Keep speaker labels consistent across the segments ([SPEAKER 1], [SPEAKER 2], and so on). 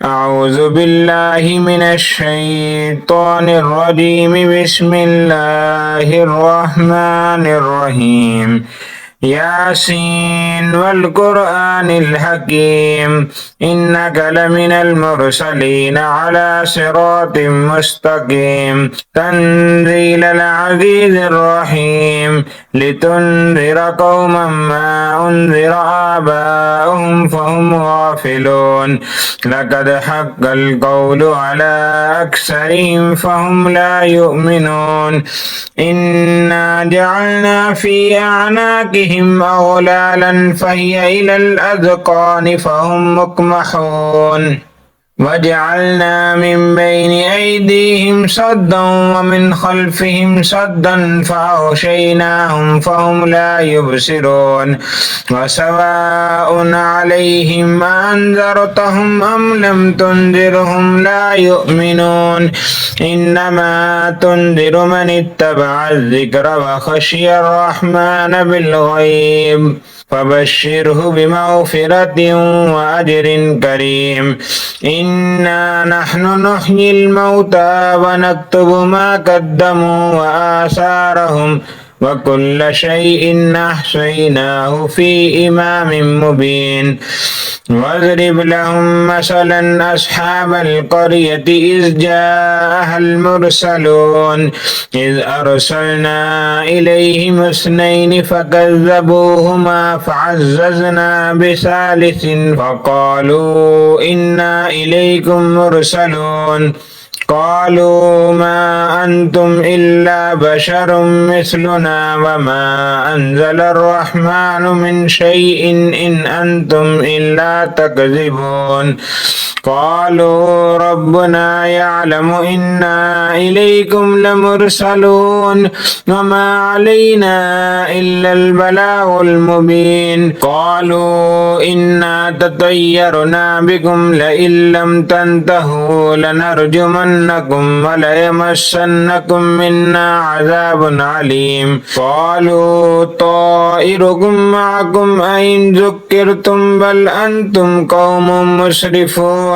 [SPEAKER 1] أعوذ بالله من الشيطان الرجيم. بسم الله الرحمن الرحيم. ياسين والقرآن الحكيم إنك لمن المرسلين على صراط مستقيم تنزيل العزيز الرحيم لتنذر قوما ما أنذر آباؤهم فهم غافلون لقد حق القول على أكثرهم فهم لا يؤمنون إنا جعلنا في أعناقهم أغلالا فهي إلى الأذقان فهم مقمحون وجعلنا من بين أيديهم سدا ومن خلفهم سدا فأغشيناهم فهم لا يبصرون وسواء عليهم أنذرتهم أم لم تنذرهم لا يؤمنون إنما تنذر من اتبع الذكر وخشي الرحمن بالغيب فبشره بمغفرة وأجر كريم. إنا نحن نحيي الموتى ونكتب ما قدموا وآثارهم وكل شيء أحصيناه في إمام مبين. واضرب لهم مثلا أصحاب القرية إذ جاءها المرسلون إذ أرسلنا إليهم اثنين فكذبوهما فعززنا بثالث فقالوا إنا إليكم مرسلون قالوا ما أنتم إلا بشر مثلنا وما أنزل الرحمن من شيء إن أنتم إلا تكذبون قالوا ربنا يعلم إنا إليكم لمرسلون وما علينا إلا البلاغ المبين قالوا إنا تطيرنا بكم لئن لم تنتهوا لنرجمنكم وليمسنكم منا عذاب عليم قالوا طائركم معكم أئن ذكرتم بل أنتم قوم مسرفون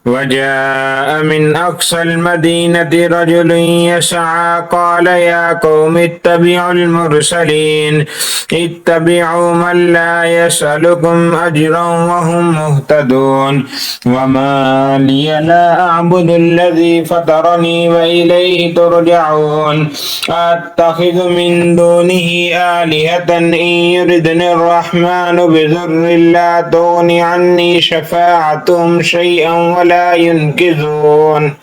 [SPEAKER 1] وجاء من أقصى المدينة رجل يسعى قال يا قوم اتبعوا المرسلين اتبعوا من لا يسألكم أجرا وهم مهتدون وما لي لا أعبد الذي فطرني وإليه ترجعون أتخذ من دونه آلهة إن يردني الرحمن بضر لا تغن عني شفاعتهم شيئا ولا ينقذون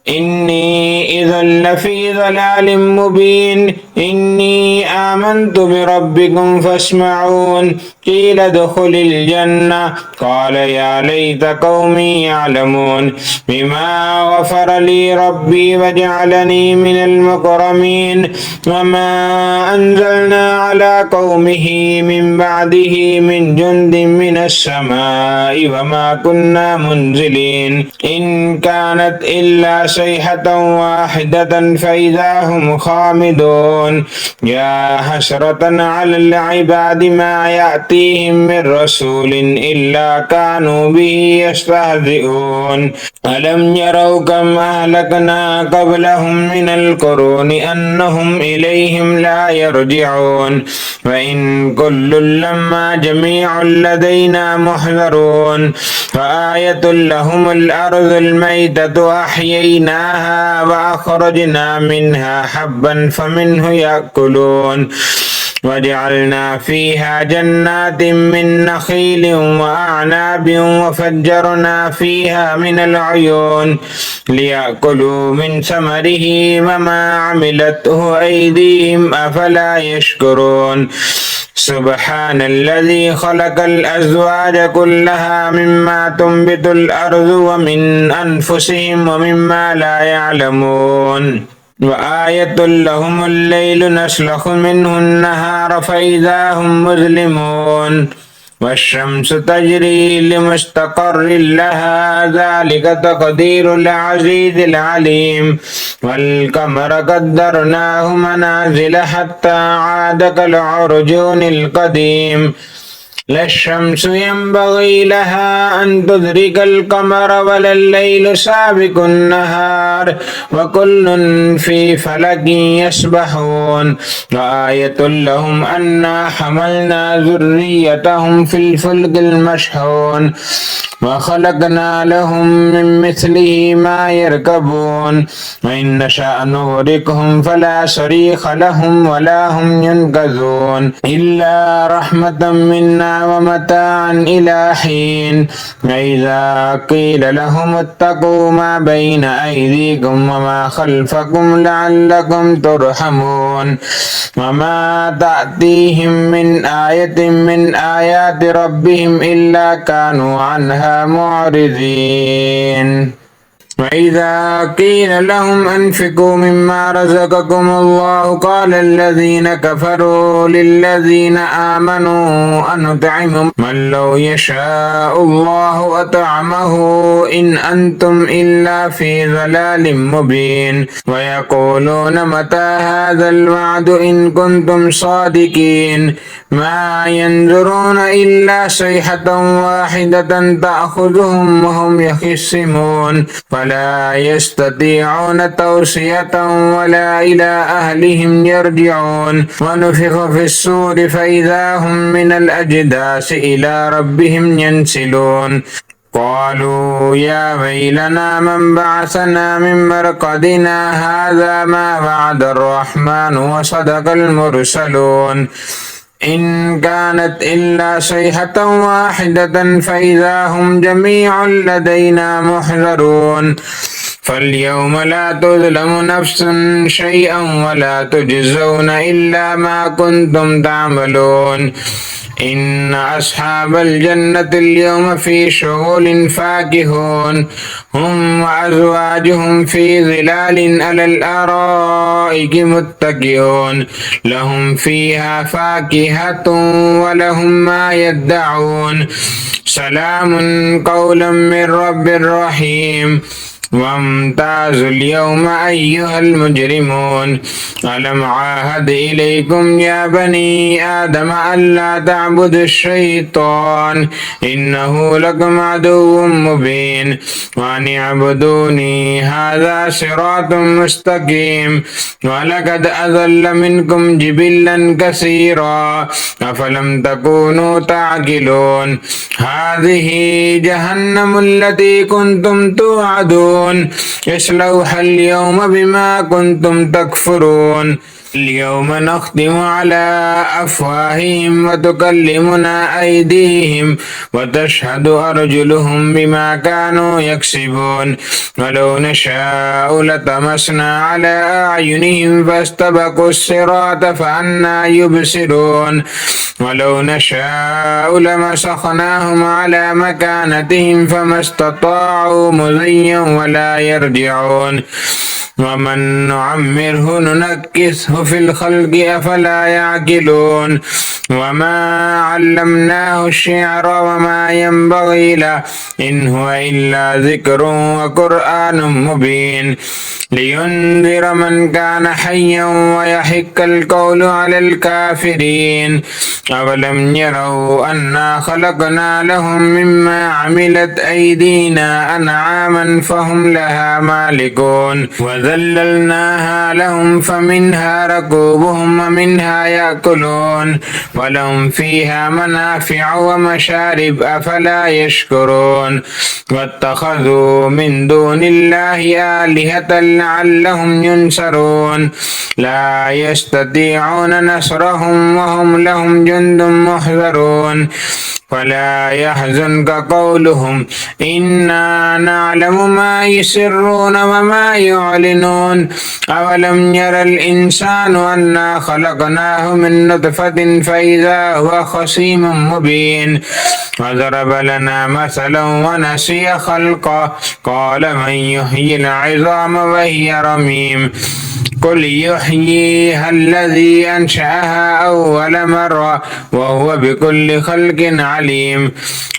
[SPEAKER 1] إني إذا لفي ضلال مبين إني آمنت بربكم فاسمعون قيل ادخل الجنة قال يا ليت قومي يعلمون بما غفر لي ربي وجعلني من المكرمين وما أنزلنا على قومه من بعده من جند من السماء وما كنا منزلين إن كانت إلا صيحة واحدة فإذا هم خامدون يا حسرة على العباد ما يأتيهم من رسول إلا كانوا به يستهزئون ألم يروا كم أهلكنا قبلهم من القرون أنهم إليهم لا يرجعون وإن كل لما جميع لدينا محذرون فآية لهم الأرض الميتة أحييناها وأخرجنا منها حبا فمنه يأكلون وجعلنا فيها جنات من نخيل وأعناب وفجرنا فيها من العيون ليأكلوا من ثمره وما عملته أيديهم أفلا يشكرون سبحان الذي خلق الأزواج كلها مما تنبت الأرض ومن أنفسهم ومما لا يعلمون وآية لهم الليل نسلخ منه النهار فإذا هم مظلمون والشمس تجري لمستقر لها ذلك تقدير العزيز العليم والقمر قدرناه منازل حتى عاد كالعرجون القديم لا الشمس ينبغي لها أن تدرك القمر ولا الليل سابق النهار وكل في فلك يسبحون وآية لهم أنا حملنا ذريتهم في الفلك المشحون وخلقنا لهم من مثله ما يركبون وإن نشأ نغرقهم فلا صريخ لهم ولا هم ينقذون إلا رحمة منا ومتاعا إلى حين وإذا قيل لهم اتقوا ما بين أيديكم وما خلفكم لعلكم ترحمون وما تأتيهم من آية من آيات ربهم إلا كانوا عنها معرضين وإذا قيل لهم أنفقوا مما رزقكم الله قال الذين كفروا للذين آمنوا أنطعم من لو يشاء الله أطعمه إن أنتم إلا في ضلال مبين ويقولون متى هذا الوعد إن كنتم صادقين ما ينظرون إلا صيحة واحدة تأخذهم وهم يخصمون فلا يستطيعون توصية ولا إلى أهلهم يرجعون ونفخ في الصور فإذا هم من الأجداث إلى ربهم ينسلون قالوا يا ويلنا من بعثنا من مرقدنا هذا ما وعد الرحمن وصدق المرسلون إن كانت إلا صيحة واحدة فإذا هم جميع لدينا محضرون فاليوم لا تظلم نفس شيئا ولا تجزون إلا ما كنتم تعملون إن أصحاب الجنة اليوم في شغل فاكهون هم وأزواجهم في ظلال على الأرائك متكئون لهم فيها فاكهة ولهم ما يدعون سلام قولا من رب رحيم وامتازوا اليوم أيها المجرمون ألم عاهد إليكم يا بني آدم ألا تعبدوا الشيطان إنه لكم عدو مبين وأن اعبدوني هذا صراط مستقيم ولقد أضل منكم جبلا كثيرا أفلم تكونوا تعقلون هذه جهنم التي كنتم توعدون اصلوها اليوم بما كنتم تكفرون اليوم نختم على أفواههم وتكلمنا أيديهم وتشهد أرجلهم بما كانوا يكسبون ولو نشاء لطمسنا على أعينهم فاستبقوا الصراط فأنى يبصرون ولو نشاء لمسخناهم على مكانتهم فما استطاعوا مضيا ولا يرجعون ومن نعمره ننكسه في الخلق أفلا يعقلون وما علمناه الشعر وما ينبغي له إن هو إلا ذكر وقرآن مبين لينذر من كان حيا ويحق القول على الكافرين أولم يروا أنا خلقنا لهم مما عملت أيدينا أنعاما فهم لها مالكون وذللناها لهم فمنها ركوبهم ومنها يأكلون ولهم فيها منافع ومشارب أفلا يشكرون واتخذوا من دون الله آلهة لعلهم ينصرون لا يستطيعون نصرهم وهم لهم جند محضرون فلا يحزنك قولهم إنا نعلم ما يسرون وما يعلنون أولم ير الإنسان أنا خلقناه من نطفة فإذا هو خصيم مبين وضرب لنا مثلا ونسي خلقه قال من يحيي العظام وهي رميم قل يحييها الذي أنشأها أول مرة وهو بكل خلق عليم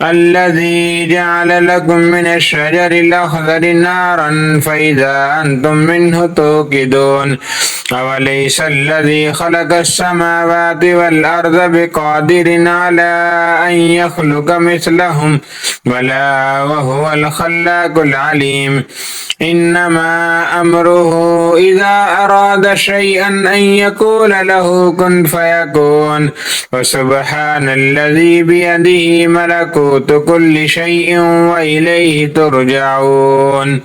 [SPEAKER 1] الذي جعل لكم من الشجر الأخضر نارا فإذا أنتم منه توقدون أوليس الذي خلق السماوات والأرض بقادر على أن يخلق مثلهم بلى وهو الخلاق العليم إنما أمره إذا أراد شيئا أن يقول له كن فيكون وسبحان الذي بيده ملكوت كل شيء وإليه ترجعون